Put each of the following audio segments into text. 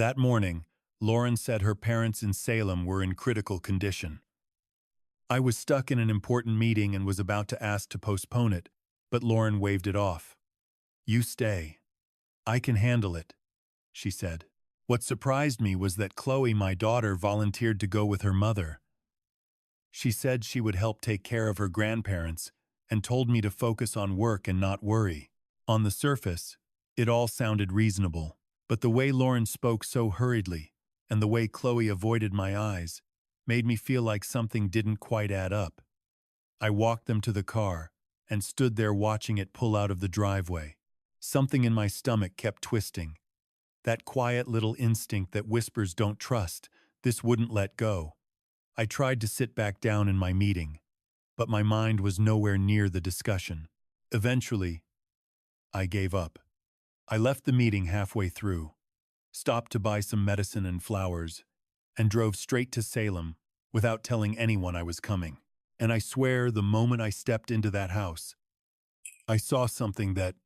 That morning, Lauren said her parents in Salem were in critical condition. I was stuck in an important meeting and was about to ask to postpone it, but Lauren waved it off. "You stay. I can handle it," she said. What surprised me was that Chloe, my daughter, volunteered to go with her mother. She said she would help take care of her grandparents and told me to focus on work and not worry. On the surface, it all sounded reasonable, but the way Lauren spoke so hurriedly and the way Chloe avoided my eyes made me feel like something didn't quite add up. I walked them to the car and stood there watching it pull out of the driveway. Something in my stomach kept twisting. That quiet little instinct that whispers don't trust, this wouldn't let go. I tried to sit back down in my meeting, but my mind was nowhere near the discussion. Eventually, I gave up. I left the meeting halfway through, stopped to buy some medicine and flowers, and drove straight to Salem without telling anyone I was coming. And I swear, the moment I stepped into that house, I saw something that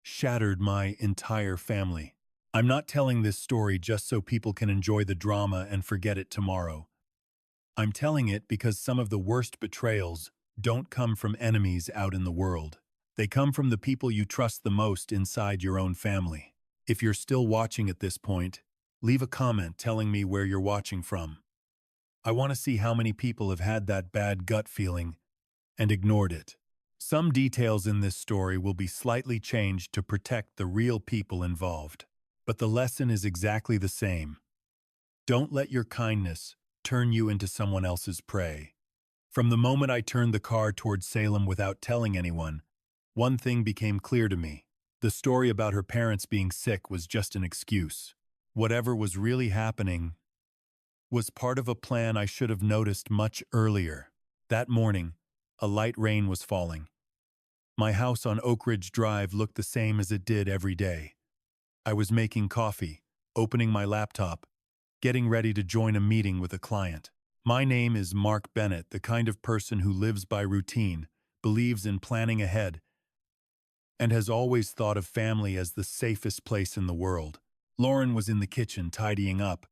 shattered my entire family. I'm not telling this story just so people can enjoy the drama and forget it tomorrow. I'm telling it because some of the worst betrayals don't come from enemies out in the world. They come from the people you trust the most inside your own family. If you're still watching at this point, leave a comment telling me where you're watching from. I want to see how many people have had that bad gut feeling and ignored it. Some details in this story will be slightly changed to protect the real people involved, but the lesson is exactly the same. Don't let your kindness turn you into someone else's prey. From the moment I turned the car towards Salem without telling anyone, one thing became clear to me. The story about her parents being sick was just an excuse. Whatever was really happening was part of a plan I should have noticed much earlier. That morning, a light rain was falling. My house on Oak Ridge Drive looked the same as it did every day. I was making coffee, opening my laptop, getting ready to join a meeting with a client. My name is Mark Bennett, the kind of person who lives by routine, believes in planning ahead, and has always thought of family as the safest place in the world. Lauren was in the kitchen tidying up,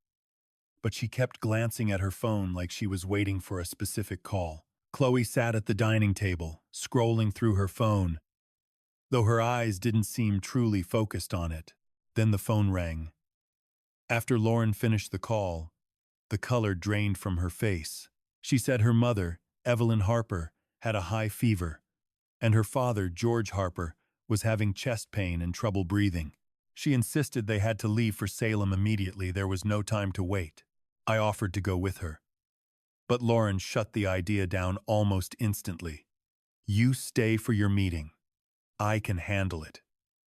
but she kept glancing at her phone like she was waiting for a specific call. Chloe sat at the dining table, scrolling through her phone, though her eyes didn't seem truly focused on it. Then the phone rang. After Lauren finished the call, the color drained from her face. She said her mother, Evelyn Harper, had a high fever, and her father, George Harper, was having chest pain and trouble breathing. She insisted they had to leave for Salem immediately. There was no time to wait. I offered to go with her, but Lauren shut the idea down almost instantly. "You stay for your meeting. I can handle it,"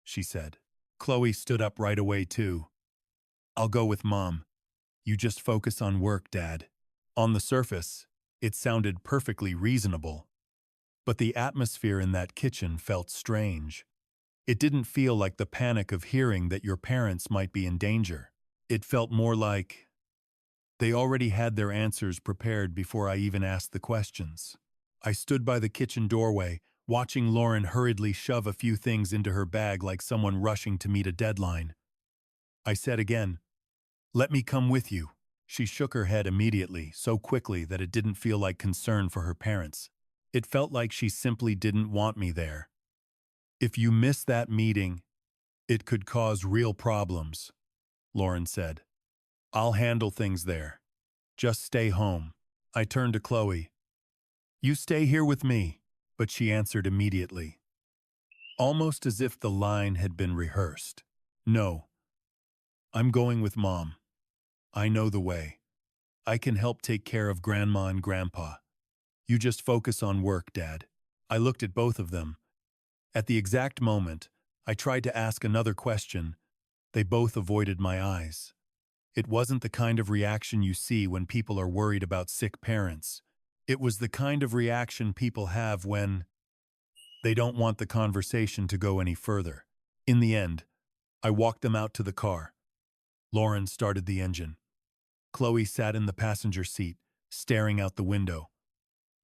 she said. Chloe stood up right away too. "I'll go with Mom. You just focus on work, Dad." On the surface, it sounded perfectly reasonable, but the atmosphere in that kitchen felt strange. It didn't feel like the panic of hearing that your parents might be in danger. It felt more like they already had their answers prepared before I even asked the questions. I stood by the kitchen doorway, watching Lauren hurriedly shove a few things into her bag like someone rushing to meet a deadline. I said again, "Let me come with you." She shook her head immediately, so quickly that it didn't feel like concern for her parents. It felt like she simply didn't want me there. "If you miss that meeting, it could cause real problems," Lauren said. "I'll handle things there. Just stay home." I turned to Chloe. "You stay here with me," but she answered immediately, almost as if the line had been rehearsed. "No, I'm going with Mom. I know the way. I can help take care of Grandma and Grandpa. You just focus on work, Dad." I looked at both of them. At the exact moment I tried to ask another question, they both avoided my eyes. It wasn't the kind of reaction you see when people are worried about sick parents. It was the kind of reaction people have when they don't want the conversation to go any further. In the end, I walked them out to the car. Lauren started the engine. Chloe sat in the passenger seat, staring out the window.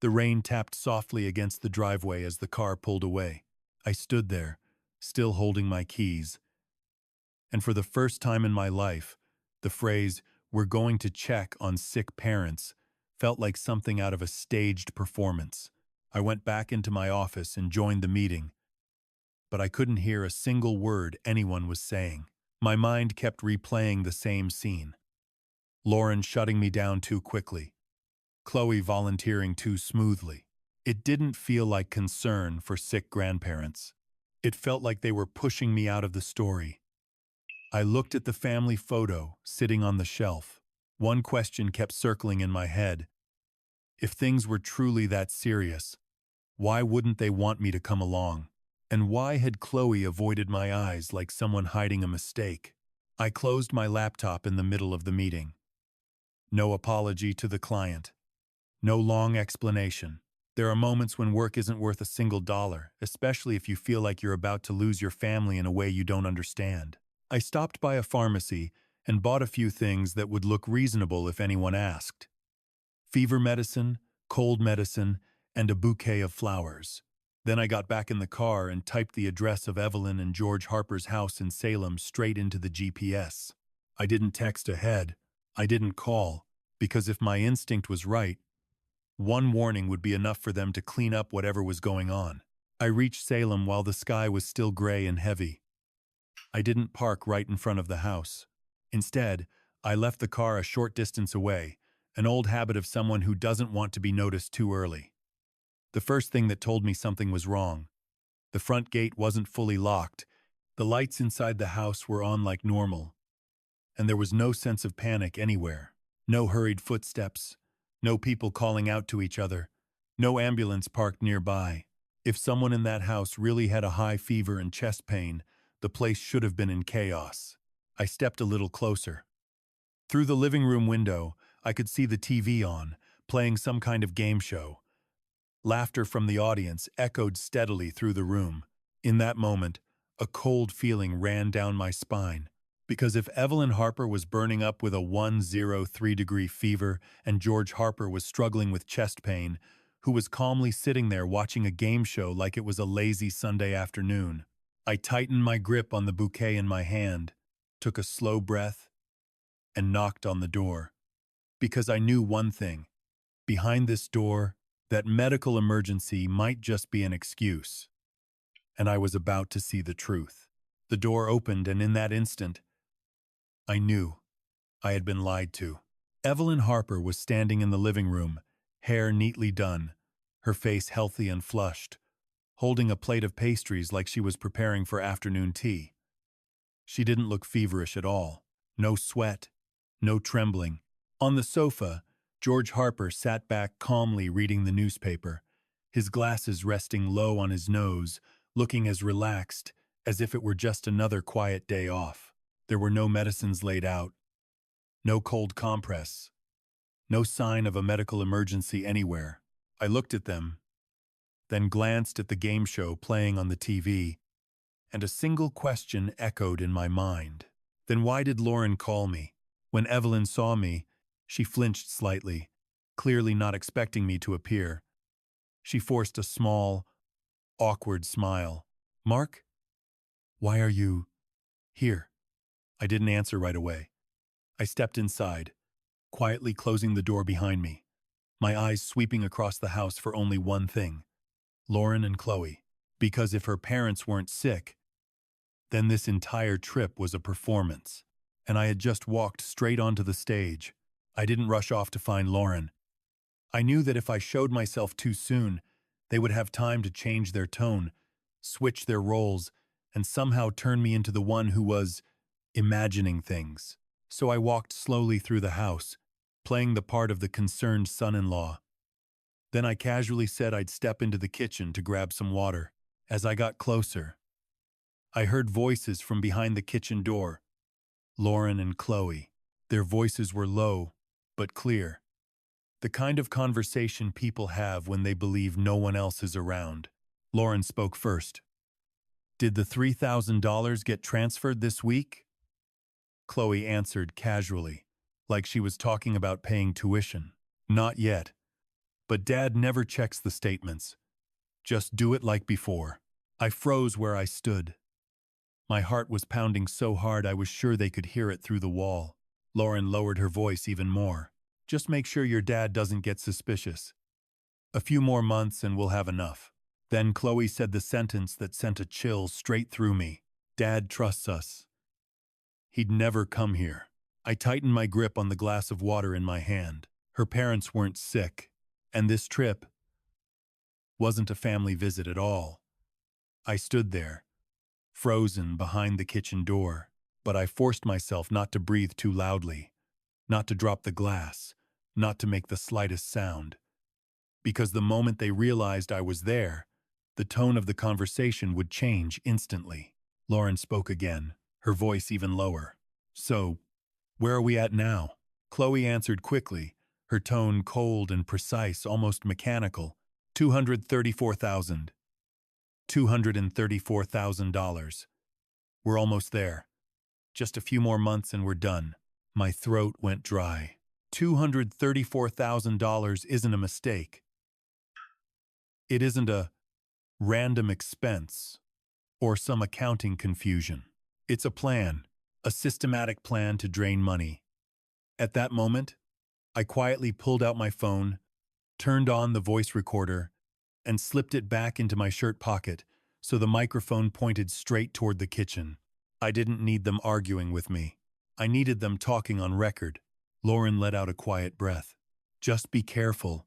The rain tapped softly against the driveway as the car pulled away. I stood there, still holding my keys, and for the first time in my life, The phrase, "we're going to check on sick parents," felt like something out of a staged performance. I went back into my office and joined the meeting, but I couldn't hear a single word anyone was saying. My mind kept replaying the same scene. Lauren shutting me down too quickly. Chloe volunteering too smoothly. It didn't feel like concern for sick grandparents. It felt like they were pushing me out of the story. I looked at the family photo sitting on the shelf. One question kept circling in my head. If things were truly that serious, why wouldn't they want me to come along? And why had Chloe avoided my eyes like someone hiding a mistake? I closed my laptop in the middle of the meeting. No apology to the client. No long explanation. There are moments when work isn't worth a single dollar, especially if you feel like you're about to lose your family in a way you don't understand. I stopped by a pharmacy and bought a few things that would look reasonable if anyone asked. Fever medicine, cold medicine, and a bouquet of flowers. Then I got back in the car and typed the address of Evelyn and George Harper's house in Salem straight into the GPS. I didn't text ahead. I didn't call, because if my instinct was right, one warning would be enough for them to clean up whatever was going on. I reached Salem while the sky was still gray and heavy. I didn't park right in front of the house. Instead, I left the car a short distance away, an old habit of someone who doesn't want to be noticed too early. The first thing that told me something was wrong. The front gate wasn't fully locked. The lights inside the house were on like normal, and there was no sense of panic anywhere. No hurried footsteps. No people calling out to each other. No ambulance parked nearby. If someone in that house really had a high fever and chest pain, the place should have been in chaos. I stepped a little closer. Through the living room window, I could see the TV on, playing some kind of game show. Laughter from the audience echoed steadily through the room. In that moment, a cold feeling ran down my spine. Because if Evelyn Harper was burning up with a 103-degree fever and George Harper was struggling with chest pain, who was calmly sitting there watching a game show like it was a lazy Sunday afternoon? I tightened my grip on the bouquet in my hand, took a slow breath, and knocked on the door. Because I knew one thing. Behind this door, that medical emergency might just be an excuse. And I was about to see the truth. The door opened, and in that instant, I knew I had been lied to. Evelyn Harper was standing in the living room, hair neatly done, her face healthy and flushed, holding a plate of pastries like she was preparing for afternoon tea. She didn't look feverish at all. No sweat, no trembling. On the sofa, George Harper sat back calmly reading the newspaper, his glasses resting low on his nose, looking as relaxed as if it were just another quiet day off. There were no medicines laid out, no cold compress, no sign of a medical emergency anywhere. I looked at them, then glanced at the game show playing on the TV, and a single question echoed in my mind. Then why did Lauren call me? When Evelyn saw me, she flinched slightly, clearly not expecting me to appear. She forced a small, awkward smile. "Mark, why are you here?" I didn't answer right away. I stepped inside, quietly closing the door behind me, my eyes sweeping across the house for only one thing: Lauren and Chloe. Because if her parents weren't sick, then this entire trip was a performance, and I had just walked straight onto the stage. I didn't rush off to find Lauren. I knew that if I showed myself too soon, they would have time to change their tone, switch their roles, and somehow turn me into the one who was imagining things. So I walked slowly through the house, playing the part of the concerned son-in-law. Then I casually said I'd step into the kitchen to grab some water. As I got closer, I heard voices from behind the kitchen door. Lauren and Chloe. Their voices were low, but clear. The kind of conversation people have when they believe no one else is around. Lauren spoke first. "Did the $3,000 get transferred this week?" Chloe answered casually, like she was talking about paying tuition. "Not yet. But Dad never checks the statements. Just do it like before." I froze where I stood. My heart was pounding so hard I was sure they could hear it through the wall. Lauren lowered her voice even more. Just make sure your dad doesn't get suspicious. A few more months and we'll have enough. Then Chloe said the sentence that sent a chill straight through me. Dad trusts us. He'd never come here. I tightened my grip on the glass of water in my hand. Her parents weren't sick, and this trip wasn't a family visit at all. I stood there, frozen behind the kitchen door, but I forced myself not to breathe too loudly, not to drop the glass, not to make the slightest sound. Because the moment they realized I was there, the tone of the conversation would change instantly. Lauren spoke again, her voice even lower. So, where are we at now? Chloe answered quickly, her tone cold and precise, almost mechanical. $234,000. $234,000. We're almost there. Just a few more months and we're done. My throat went dry. $234,000 isn't a mistake. It isn't a random expense or some accounting confusion. It's a plan, a systematic plan to drain money. At that moment, I quietly pulled out my phone, turned on the voice recorder, and slipped it back into my shirt pocket so the microphone pointed straight toward the kitchen. I didn't need them arguing with me. I needed them talking on record. Lauren let out a quiet breath. Just be careful.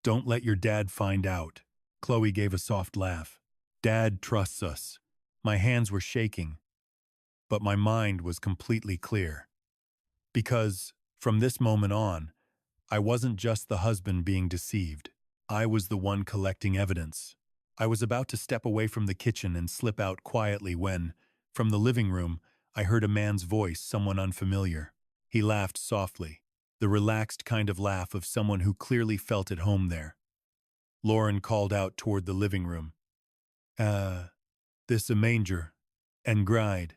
Don't let your dad find out. Chloe gave a soft laugh. Dad trusts us. My hands were shaking, but my mind was completely clear. Because, from this moment on, I wasn't just the husband being deceived. I was the one collecting evidence. I was about to step away from the kitchen and slip out quietly when, from the living room, I heard a man's voice, someone unfamiliar. He laughed softly, the relaxed kind of laugh of someone who clearly felt at home there. Lauren called out toward the living room. This a Manger. And Gride.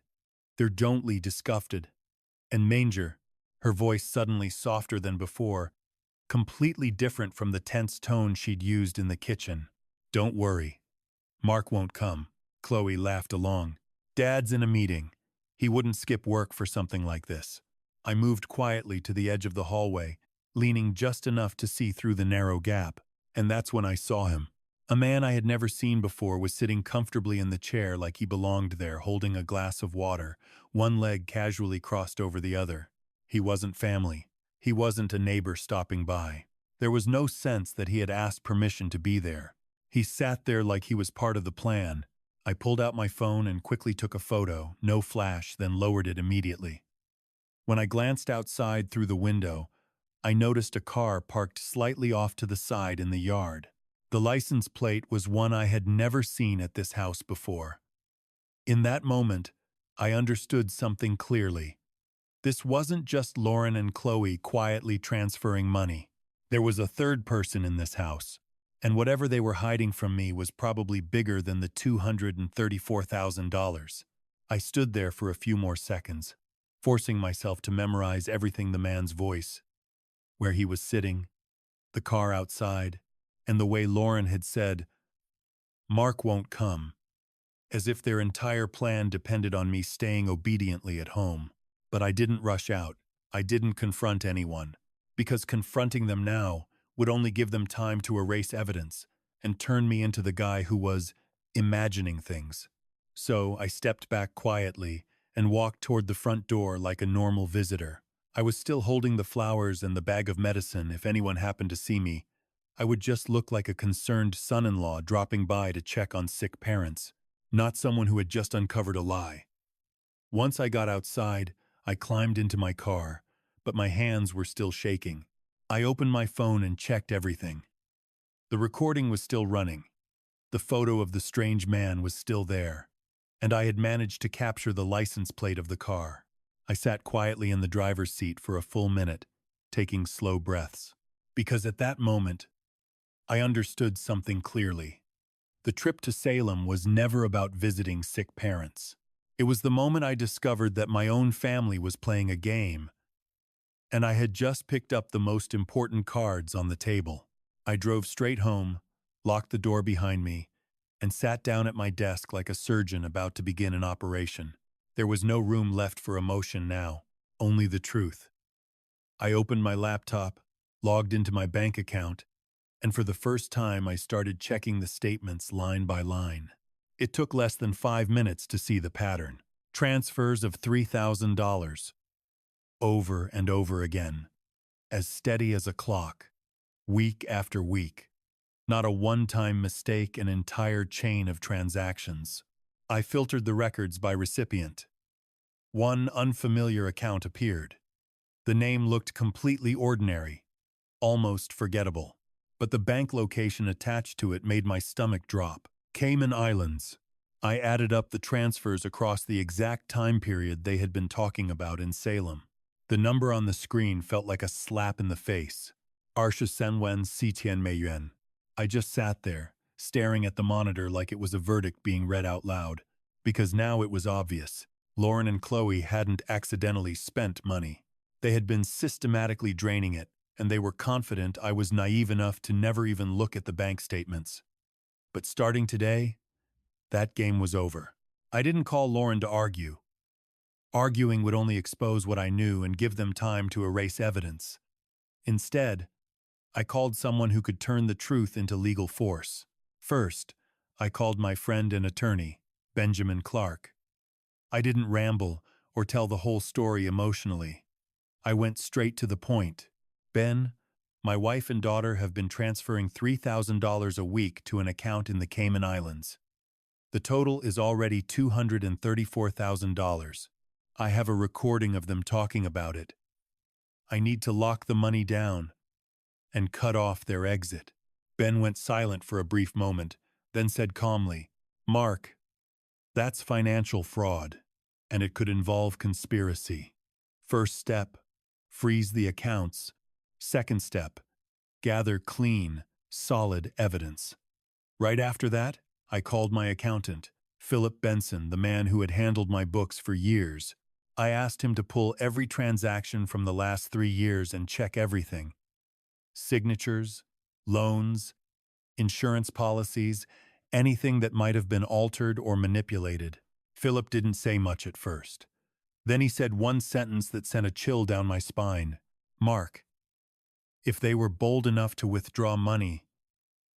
They're jointly disgusted. And Manger, her voice suddenly softer than before, completely different from the tense tone she'd used in the kitchen. Don't worry. Mark won't come. Chloe laughed along. Dad's in a meeting. He wouldn't skip work for something like this. I moved quietly to the edge of the hallway, leaning just enough to see through the narrow gap, and that's when I saw him. A man I had never seen before was sitting comfortably in the chair like he belonged there, holding a glass of water, one leg casually crossed over the other. He wasn't family. He wasn't a neighbor stopping by. There was no sense that he had asked permission to be there. He sat there like he was part of the plan. I pulled out my phone and quickly took a photo, no flash, then lowered it immediately. When I glanced outside through the window, I noticed a car parked slightly off to the side in the yard. The license plate was one I had never seen at this house before. In that moment, I understood something clearly. This wasn't just Lauren and Chloe quietly transferring money. There was a third person in this house, and whatever they were hiding from me was probably bigger than the $234,000. I stood there for a few more seconds, forcing myself to memorize everything: the man's voice, where he was sitting, the car outside, and the way Lauren had said, Mark won't come, as if their entire plan depended on me staying obediently at home. But I didn't rush out. I didn't confront anyone, because confronting them now would only give them time to erase evidence and turn me into the guy who was imagining things. So I stepped back quietly and walked toward the front door like a normal visitor. I was still holding the flowers and the bag of medicine. If anyone happened to see me, I would just look like a concerned son-in-law dropping by to check on sick parents, not someone who had just uncovered a lie. Once I got outside, I climbed into my car, but my hands were still shaking. I opened my phone and checked everything. The recording was still running. The photo of the strange man was still there, and I had managed to capture the license plate of the car. I sat quietly in the driver's seat for a full minute, taking slow breaths, because at that moment, I understood something clearly. The trip to Salem was never about visiting sick parents. It was the moment I discovered that my own family was playing a game, and I had just picked up the most important cards on the table. I drove straight home, locked the door behind me, and sat down at my desk like a surgeon about to begin an operation. There was no room left for emotion now, only the truth. I opened my laptop, logged into my bank account, and for the first time I started checking the statements line by line. It took less than 5 minutes to see the pattern. Transfers of $3,000. Over and over again. As steady as a clock. Week after week. Not a one-time mistake, an entire chain of transactions. I filtered the records by recipient. One unfamiliar account appeared. The name looked completely ordinary, almost forgettable. But the bank location attached to it made my stomach drop. Cayman Islands. I added up the transfers across the exact time period they had been talking about in Salem. The number on the screen felt like a slap in the face. Arsha Senwen Sitian Meiyuan. I just sat there, staring at the monitor like it was a verdict being read out loud. Because now it was obvious. Lauren and Chloe hadn't accidentally spent money. They had been systematically draining it, and they were confident I was naive enough to never even look at the bank statements. But starting today, that game was over. I didn't call Lauren to argue. Arguing would only expose what I knew and give them time to erase evidence. Instead, I called someone who could turn the truth into legal force. First, I called my friend and attorney, Benjamin Clark. I didn't ramble or tell the whole story emotionally. I went straight to the point. Ben, my wife and daughter have been transferring $3,000 a week to an account in the Cayman Islands. The total is already $234,000. I have a recording of them talking about it. I need to lock the money down and cut off their exit. Ben went silent for a brief moment, then said calmly, "Mark, that's financial fraud, and it could involve conspiracy. First step, freeze the accounts. Second step, gather clean, solid evidence." Right after that, I called my accountant, Philip Benson, the man who had handled my books for years. I asked him to pull every transaction from the last 3 years and check everything. Signatures, loans, insurance policies, anything that might have been altered or manipulated. Philip didn't say much at first. Then he said one sentence that sent a chill down my spine. "Mark, if they were bold enough to withdraw money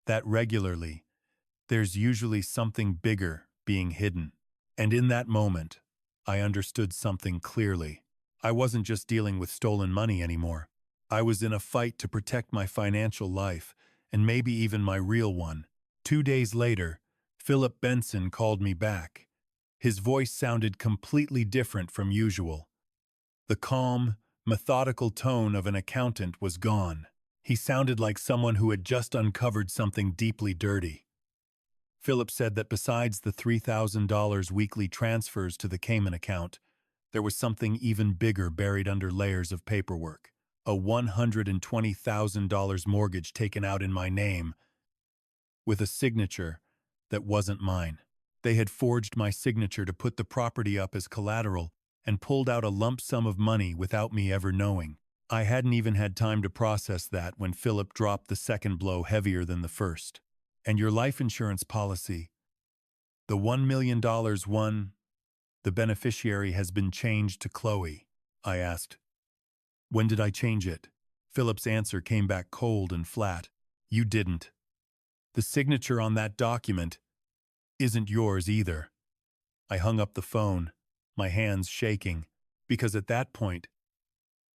that regularly, there's usually something bigger being hidden." And in that moment, I understood something clearly. I wasn't just dealing with stolen money anymore. I was in a fight to protect my financial life, and maybe even my real one. 2 days later, Philip Benson called me back. His voice sounded completely different from usual. The calm, methodical tone of an accountant was gone. He sounded like someone who had just uncovered something deeply dirty. Philip said that besides the $3,000 weekly transfers to the Cayman account, there was something even bigger buried under layers of paperwork. A $120,000 mortgage taken out in my name, with a signature that wasn't mine. They had forged my signature to put the property up as collateral and pulled out a lump sum of money without me ever knowing. I hadn't even had time to process that when Philip dropped the second blow heavier than the first. "And your life insurance policy, the $1 million one, the beneficiary has been changed to Chloe," I asked. "When did I change it?" Philip's answer came back cold and flat. "You didn't. The signature on that document isn't yours either." I hung up the phone, my hands shaking, because at that point,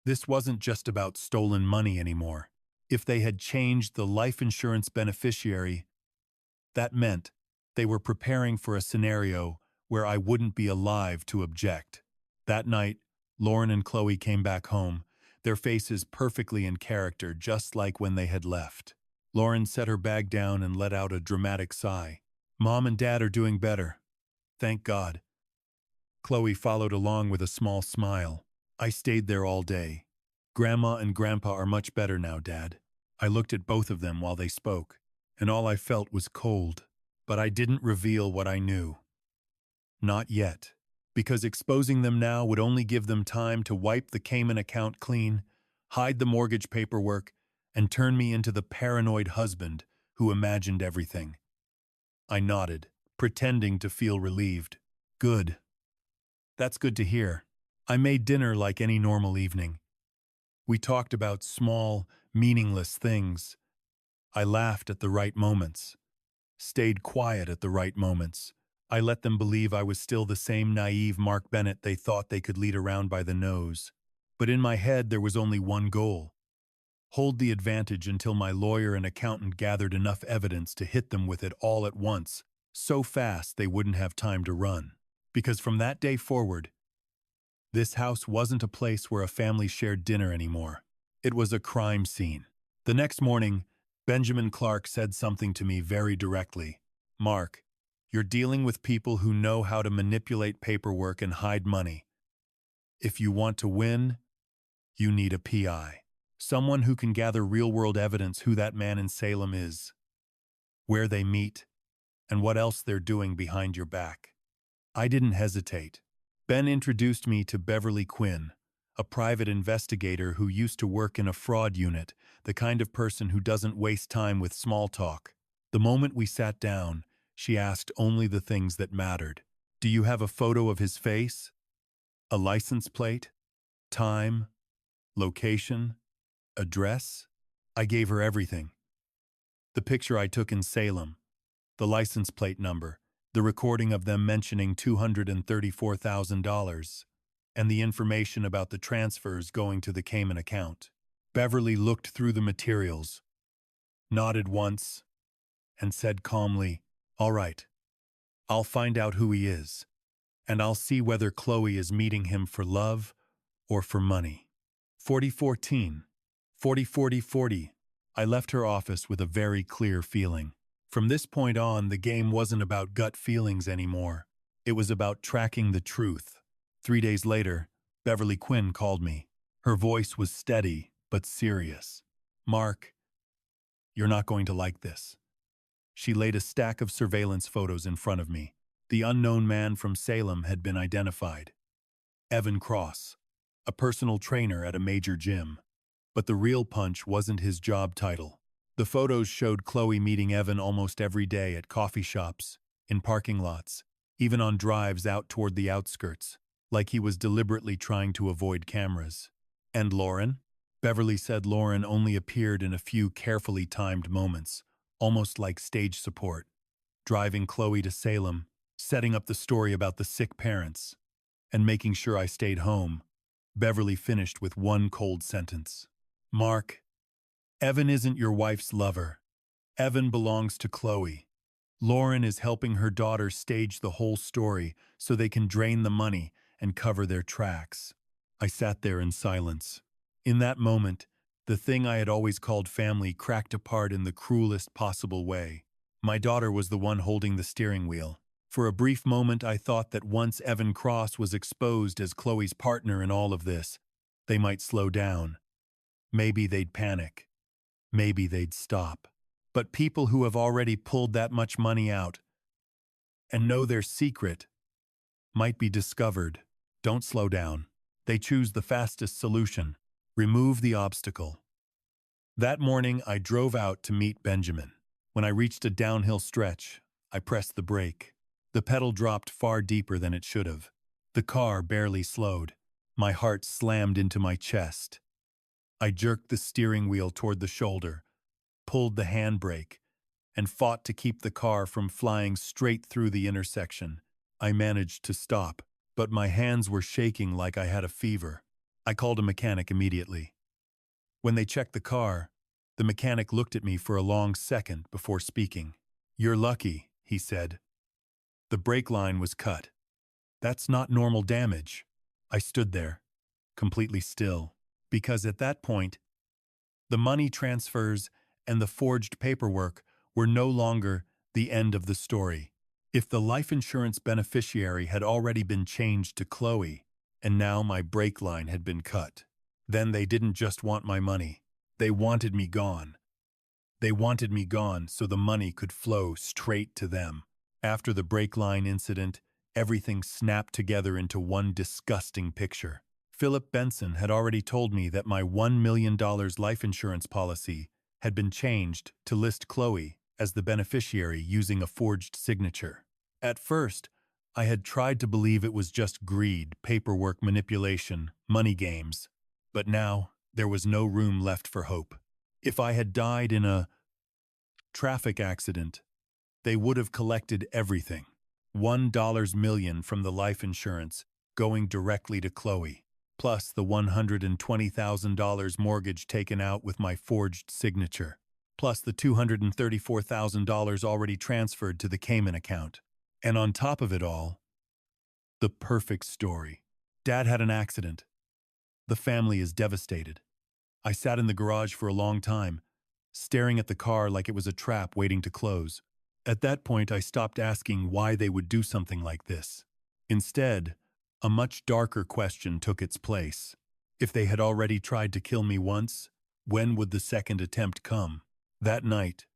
this wasn't just about stolen money anymore. If they had changed the life insurance beneficiary, that meant they were preparing for a scenario where I wouldn't be alive to object. That night, Lauren and Chloe came back home, their faces perfectly in character, just like when they had left. Lauren set her bag down and let out a dramatic sigh. "Mom and Dad are doing better. Thank God." Chloe followed along with a small smile. "I stayed there all day. Grandma and Grandpa are much better now, Dad." I looked at both of them while they spoke, and all I felt was cold. But I didn't reveal what I knew. Not yet. Because exposing them now would only give them time to wipe the Cayman account clean, hide the mortgage paperwork, and turn me into the paranoid husband who imagined everything. I nodded, pretending to feel relieved. "Good. That's good to hear." I made dinner like any normal evening. We talked about small, meaningless things. I laughed at the right moments, stayed quiet at the right moments. I let them believe I was still the same naive Mark Bennett they thought they could lead around by the nose. But in my head there was only one goal: hold the advantage until my lawyer and accountant gathered enough evidence to hit them with it all at once, so fast they wouldn't have time to run. Because from that day forward, this house wasn't a place where a family shared dinner anymore. It was a crime scene. The next morning, Benjamin Clark said something to me very directly. "Mark, you're dealing with people who know how to manipulate paperwork and hide money. If you want to win, you need a PI. Someone who can gather real-world evidence who that man in Salem is, where they meet, and what else they're doing behind your back." I didn't hesitate. Ben introduced me to Beverly Quinn, a private investigator who used to work in a fraud unit, the kind of person who doesn't waste time with small talk. The moment we sat down, she asked only the things that mattered. "Do you have a photo of his face? A license plate? Time? Location? Address?" I gave her everything. The picture I took in Salem, the license plate number, the recording of them mentioning $234,000, and the information about the transfers going to the Cayman account. Beverly looked through the materials, nodded once, and said calmly, "All right, I'll find out who he is, and I'll see whether Chloe is meeting him for love or for money." 4014, 40. I left her office with a very clear feeling. From this point on, the game wasn't about gut feelings anymore. It was about tracking the truth. 3 days later, Beverly Quinn called me. Her voice was steady but serious. "Mark, you're not going to like this." She laid a stack of surveillance photos in front of me. The unknown man from Salem had been identified. Evan Cross, a personal trainer at a major gym. But the real punch wasn't his job title. The photos showed Chloe meeting Evan almost every day at coffee shops, in parking lots, even on drives out toward the outskirts, like he was deliberately trying to avoid cameras. And Lauren? Beverly said Lauren only appeared in a few carefully timed moments, almost like stage support, driving Chloe to Salem, setting up the story about the sick parents, and making sure I stayed home. Beverly finished with one cold sentence. "Mark, Evan isn't your wife's lover. Evan belongs to Chloe. Lauren is helping her daughter stage the whole story so they can drain the money and cover their tracks." I sat there in silence. In that moment, the thing I had always called family cracked apart in the cruelest possible way. My daughter was the one holding the steering wheel. For a brief moment, I thought that once Evan Cross was exposed as Chloe's partner in all of this, they might slow down. Maybe they'd panic. Maybe they'd stop. But people who have already pulled that much money out and know their secret might be discovered. Don't slow down. They choose the fastest solution. Remove the obstacle. That morning, I drove out to meet Benjamin. When I reached a downhill stretch, I pressed the brake. The pedal dropped far deeper than it should have. The car barely slowed. My heart slammed into my chest. I jerked the steering wheel toward the shoulder, pulled the handbrake, and fought to keep the car from flying straight through the intersection. I managed to stop, but my hands were shaking like I had a fever. I called a mechanic immediately. When they checked the car, the mechanic looked at me for a long second before speaking. "You're lucky," he said. "The brake line was cut. That's not normal damage." I stood there, completely still, because at that point, the money transfers and the forged paperwork were no longer the end of the story. If the life insurance beneficiary had already been changed to Chloe, and now my brake line had been cut, then they didn't just want my money. They wanted me gone. They wanted me gone so the money could flow straight to them. After the brake line incident, everything snapped together into one disgusting picture. Philip Benson had already told me that my $1 million life insurance policy had been changed to list Chloe as the beneficiary using a forged signature. At first, I had tried to believe it was just greed, paperwork manipulation, money games. But now, There was no room left for hope. If I had died in a traffic accident, they would have collected everything. $1 million from the life insurance going directly to Chloe, plus the $120,000 mortgage taken out with my forged signature, plus the $234,000 already transferred to the Cayman account. And on top of it all, the perfect story. Dad had an accident. The family is devastated. I sat in the garage for a long time, staring at the car like it was a trap waiting to close. At that point, I stopped asking why they would do something like this. Instead, a much darker question took its place. If they had already tried to kill me once, when would the second attempt come? That night,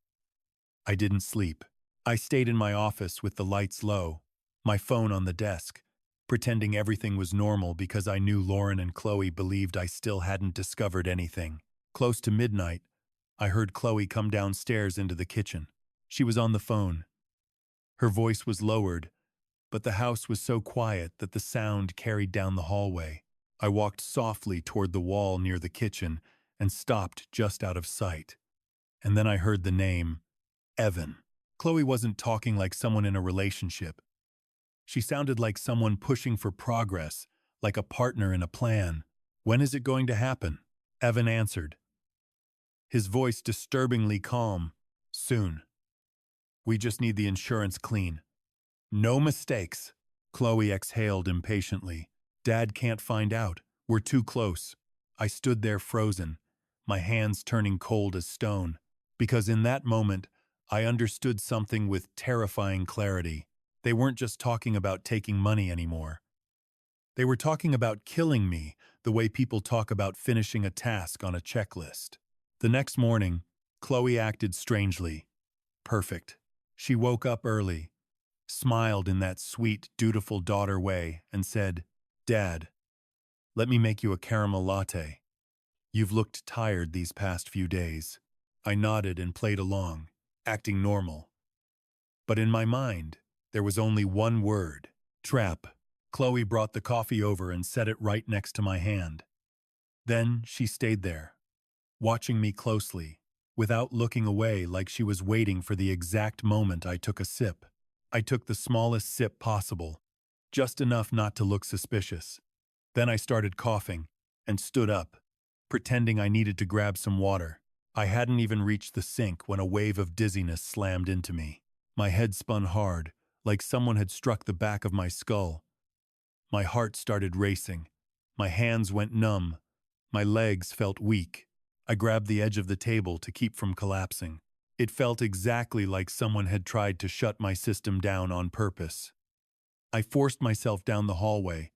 I didn't sleep. I stayed in my office with the lights low, my phone on the desk, pretending everything was normal because I knew Lauren and Chloe believed I still hadn't discovered anything. Close to midnight, I heard Chloe come downstairs into the kitchen. She was on the phone. Her voice was lowered, but the house was so quiet that the sound carried down the hallway. I walked softly toward the wall near the kitchen and stopped just out of sight. And then I heard the name, Evan. Chloe wasn't talking like someone in a relationship. She sounded like someone pushing for progress, like a partner in a plan. When is it going to happen? Evan answered, his voice disturbingly calm. Soon. We just need the insurance clean. No mistakes. Chloe exhaled impatiently. Dad can't find out. We're too close. I stood there frozen, my hands turning cold as stone, because in that moment, I understood something with terrifying clarity. They weren't just talking about taking money anymore. They were talking about killing me the way people talk about finishing a task on a checklist. The next morning, Chloe acted strangely. Perfect. She woke up early, smiled in that sweet, dutiful daughter way, and said, Dad, let me make you a caramel latte. You've looked tired these past few days. I nodded and played along, acting normal. But in my mind, there was only one word, trap. Chloe brought the coffee over and set it right next to my hand. Then she stayed there, watching me closely, without looking away, like she was waiting for the exact moment I took a sip. I took the smallest sip possible, just enough not to look suspicious. Then I started coughing and stood up, pretending I needed to grab some water. I hadn't even reached the sink when a wave of dizziness slammed into me. My head spun hard, like someone had struck the back of my skull. My heart started racing. My hands went numb. My legs felt weak. I grabbed the edge of the table to keep from collapsing. It felt exactly like someone had tried to shut my system down on purpose. I forced myself down the hallway,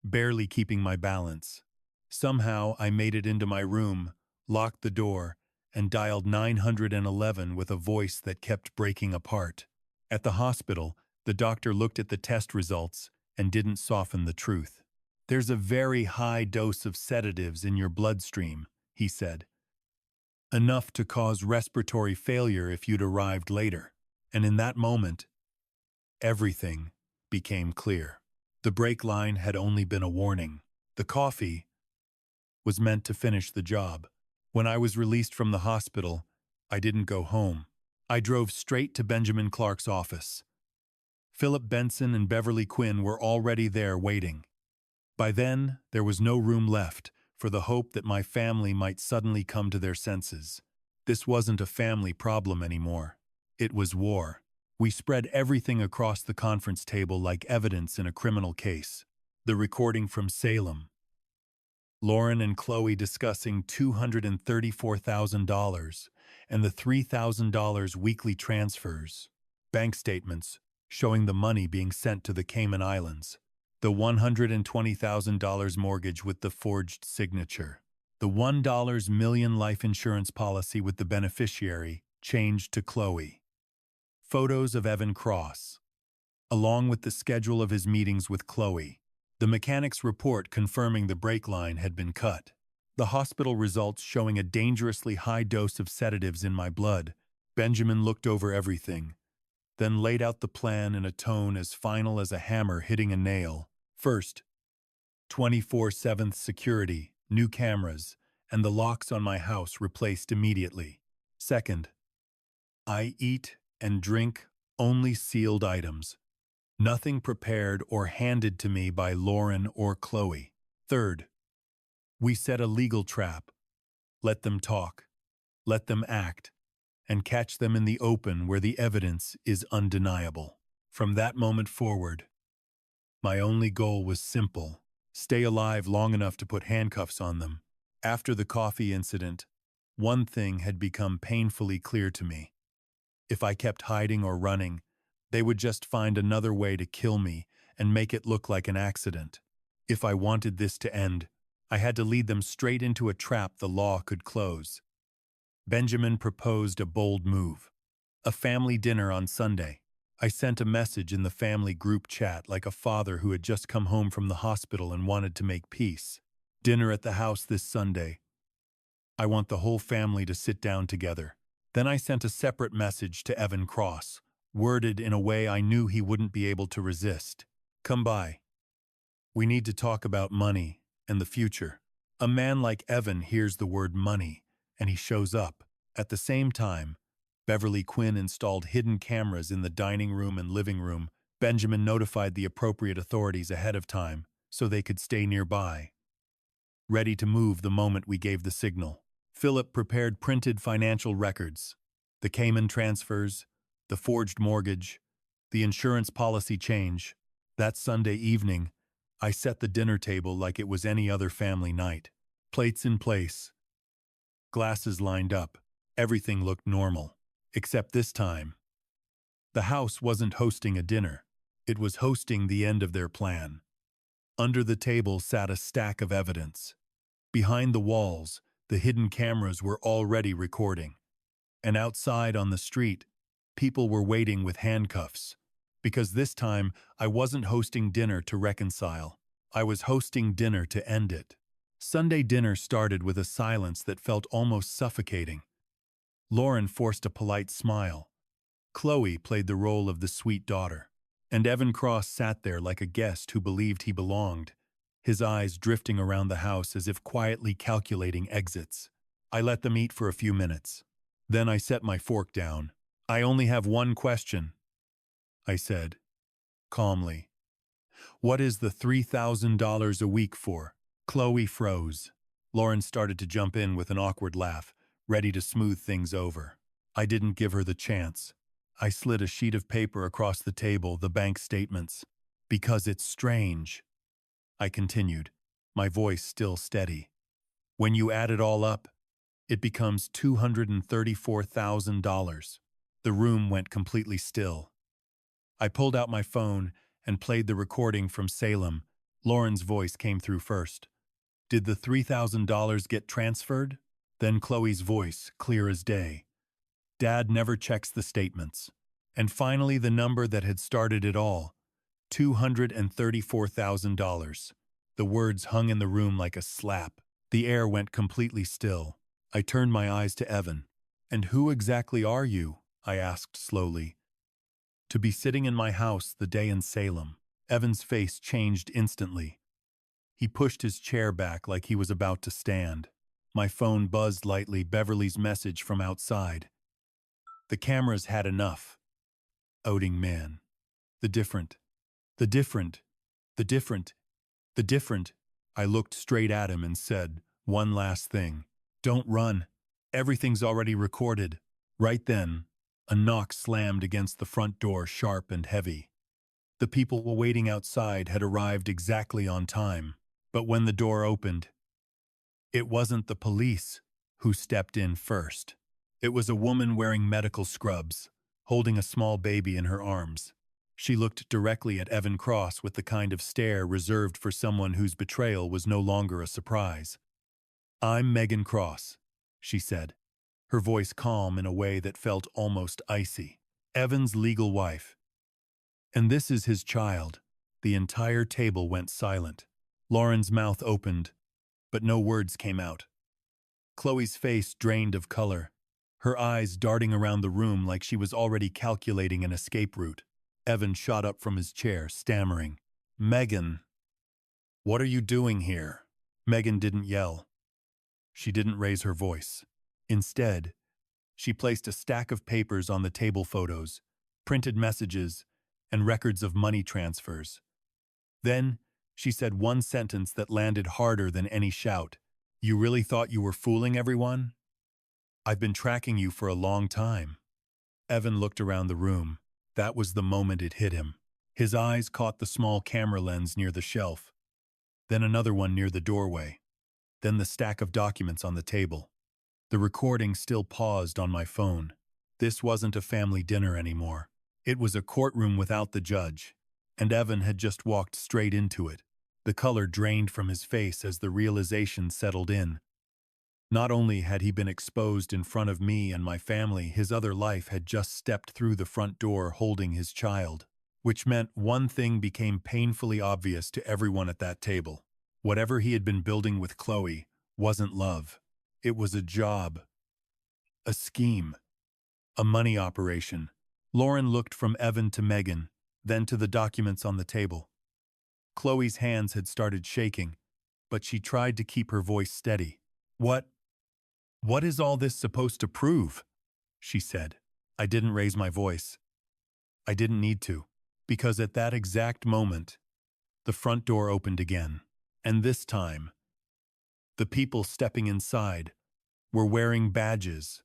barely keeping my balance. Somehow I made it into my room, locked the door, and dialed 911 with a voice that kept breaking apart. At the hospital, the doctor looked at the test results and didn't soften the truth. There's a very high dose of sedatives in your bloodstream, he said. Enough to cause respiratory failure if you'd arrived later. And in that moment, everything became clear. The brake line had only been a warning. The coffee was meant to finish the job. When I was released from the hospital, I didn't go home. I drove straight to Benjamin Clark's office. Philip Benson and Beverly Quinn were already there waiting. By then, there was no room left for the hope that my family might suddenly come to their senses. This wasn't a family problem anymore. It was war. We spread everything across the conference table like evidence in a criminal case. The recording from Salem. Lauren and Chloe discussing $234,000 and the $3,000 weekly transfers. Bank statements showing the money being sent to the Cayman Islands. The $120,000 mortgage with the forged signature. The $1 million life insurance policy with the beneficiary changed to Chloe. Photos of Evan Cross, along with the schedule of his meetings with Chloe. The mechanic's report confirming the brake line had been cut. The hospital results showing a dangerously high dose of sedatives in my blood. Benjamin looked over everything, then laid out the plan in a tone as final as a hammer hitting a nail. First, 24/7 security, new cameras, and the locks on my house replaced immediately. Second, I eat and drink only sealed items, nothing prepared or handed to me by Lauren or Chloe. Third, we set a legal trap. Let them talk, let them act, and catch them in the open where the evidence is undeniable. From that moment forward, my only goal was simple: stay alive long enough to put handcuffs on them. After the coffee incident, one thing had become painfully clear to me. If I kept hiding or running, they would just find another way to kill me and make it look like an accident. If I wanted this to end, I had to lead them straight into a trap the law could close. Benjamin proposed a bold move: a family dinner on Sunday. I sent a message in the family group chat like a father who had just come home from the hospital and wanted to make peace. Dinner at the house this Sunday. I want the whole family to sit down together. Then I sent a separate message to Evan Cross, worded in a way I knew he wouldn't be able to resist. Come by. We need to talk about money and the future. A man like Evan hears the word money, and he shows up. At the same time, Beverly Quinn installed hidden cameras in the dining room and living room. Benjamin notified the appropriate authorities ahead of time so they could stay nearby, ready to move the moment we gave the signal. Philip prepared printed financial records: the Cayman transfers, the forged mortgage, the insurance policy change. That Sunday evening, I set the dinner table like it was any other family night. Plates in place, glasses lined up. Everything looked normal. Except this time, the house wasn't hosting a dinner. It was hosting the end of their plan. Under the table sat a stack of evidence. Behind the walls, the hidden cameras were already recording. And outside on the street, people were waiting with handcuffs. Because this time, I wasn't hosting dinner to reconcile. I was hosting dinner to end it. Sunday dinner started with a silence that felt almost suffocating. Lauren forced a polite smile. Chloe played the role of the sweet daughter. And Evan Cross sat there like a guest who believed he belonged, his eyes drifting around the house as if quietly calculating exits. I let them eat for a few minutes. Then I set my fork down. I only have one question, I said, calmly. What is the $3,000 a week for? Chloe froze. Lauren started to jump in with an awkward laugh, ready to smooth things over. I didn't give her the chance. I slid a sheet of paper across the table, the bank statements. Because it's strange, I continued, my voice still steady. When you add it all up, it becomes $234,000. The room went completely still. I pulled out my phone and played the recording from Salem. Lauren's voice came through first. Did the $3,000 get transferred? Then Chloe's voice, clear as day. Dad never checks the statements. And finally the number that had started it all, $234,000. The words hung in the room like a slap. The air went completely still. I turned my eyes to Evan. And who exactly are you? I asked slowly. To be sitting in my house the day in Salem. Evan's face changed instantly. He pushed his chair back like he was about to stand. My phone buzzed lightly, Beverly's message from outside. The cameras had enough. Outing man. The different. The different. The different. The different. I looked straight at him and said, one last thing. Don't run. Everything's already recorded. Right then, a knock slammed against the front door, sharp and heavy. The people waiting outside had arrived exactly on time. But when the door opened, it wasn't the police who stepped in first. It was a woman wearing medical scrubs, holding a small baby in her arms. She looked directly at Evan Cross with the kind of stare reserved for someone whose betrayal was no longer a surprise. I'm Megan Cross, she said, her voice calm in a way that felt almost icy. Evan's legal wife. And this is his child. The entire table went silent. Lauren's mouth opened, but no words came out. Chloe's face drained of color, her eyes darting around the room like she was already calculating an escape route. Evan shot up from his chair, stammering, Megan, what are you doing here? Megan didn't yell. She didn't raise her voice. Instead, she placed a stack of papers on the table: photos, printed messages, and records of money transfers. Then, she said one sentence that landed harder than any shout. "You really thought you were fooling everyone? I've been tracking you for a long time." Evan looked around the room. That was the moment it hit him. His eyes caught the small camera lens near the shelf, then another one near the doorway, then the stack of documents on the table. The recording still paused on my phone. This wasn't a family dinner anymore. It was a courtroom without the judge, and Evan had just walked straight into it. The color drained from his face as the realization settled in. Not only had he been exposed in front of me and my family, his other life had just stepped through the front door holding his child. Which meant one thing became painfully obvious to everyone at that table. Whatever he had been building with Chloe wasn't love. It was a job, a scheme, a money operation. Lauren looked from Evan to Megan, then to the documents on the table. Chloe's hands had started shaking, but she tried to keep her voice steady. What is all this supposed to prove?" she said. I didn't raise my voice. I didn't need to, because at that exact moment, the front door opened again. And this time, the people stepping inside were wearing badges,